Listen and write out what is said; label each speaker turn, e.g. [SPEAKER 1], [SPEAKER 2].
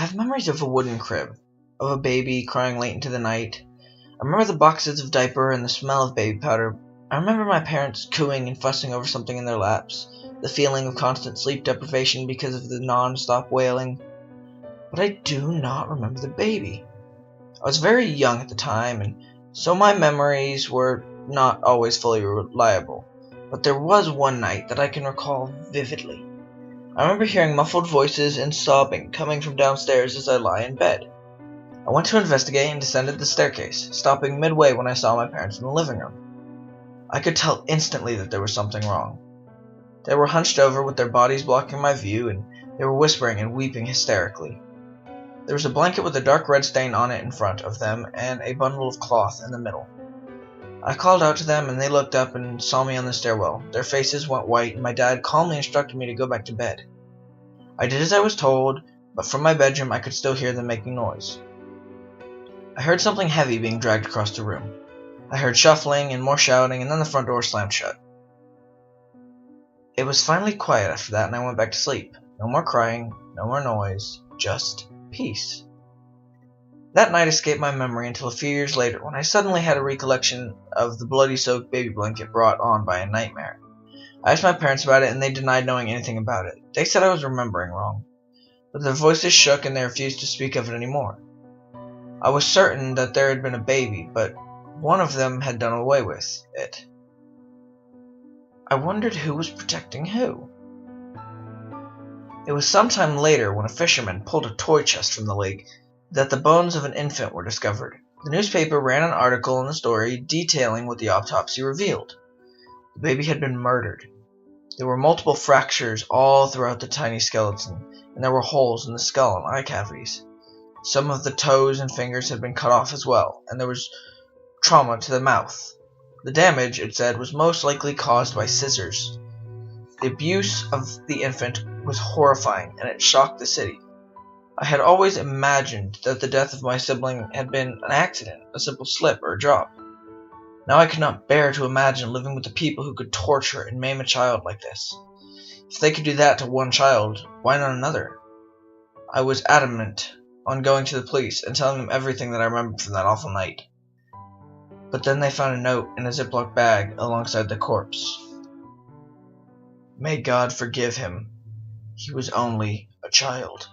[SPEAKER 1] have memories of a wooden crib, of a baby crying late into the night. I remember the boxes of diaper and the smell of baby powder. I remember my parents cooing and fussing over something in their laps, the feeling of constant sleep deprivation because of the non-stop wailing. But I do not remember the baby. I was very young at the time, and so my memories were not always fully reliable. But there was one night that I can recall vividly. I remember hearing muffled voices and sobbing coming from downstairs as I lie in bed. I went to investigate and descended the staircase, stopping midway when I saw my parents in the living room. I could tell instantly that there was something wrong. They were hunched over with their bodies blocking my view, and they were whispering and weeping hysterically. There was a blanket with a dark red stain on it in front of them and a bundle of cloth in the middle. I called out to them and they looked up and saw me on the stairwell. Their faces went white and my dad calmly instructed me to go back to bed. I did as I was told, but from my bedroom I could still hear them making noise. I heard something heavy being dragged across the room. I heard shuffling and more shouting, and then the front door slammed shut. It was finally quiet after that and I went back to sleep. No more crying, no more noise, just peace. That night escaped my memory until a few years later when I suddenly had a recollection of the bloody soaked baby blanket brought on by a nightmare. I asked my parents about it and they denied knowing anything about it. They said I was remembering wrong, but their voices shook and they refused to speak of it anymore. I was certain that there had been a baby, but one of them had done away with it. I wondered who was protecting who. It was some time later, when a fisherman pulled a toy chest from the lake, that the bones of an infant were discovered. The newspaper ran an article in the story detailing what the autopsy revealed. The baby had been murdered. There were multiple fractures all throughout the tiny skeleton, and there were holes in the skull and eye cavities. Some of the toes and fingers had been cut off as well, and there was trauma to the mouth. The damage, it said, was most likely caused by scissors. The abuse of the infant was horrifying, and it shocked the city. I had always imagined that the death of my sibling had been an accident, a simple slip or a drop. Now I could not bear to imagine living with the people who could torture and maim a child like this. If they could do that to one child, why not another? I was adamant on going to the police and telling them everything that I remembered from that awful night. But then they found a note in a Ziploc bag alongside the corpse. May God forgive him. He was only a child.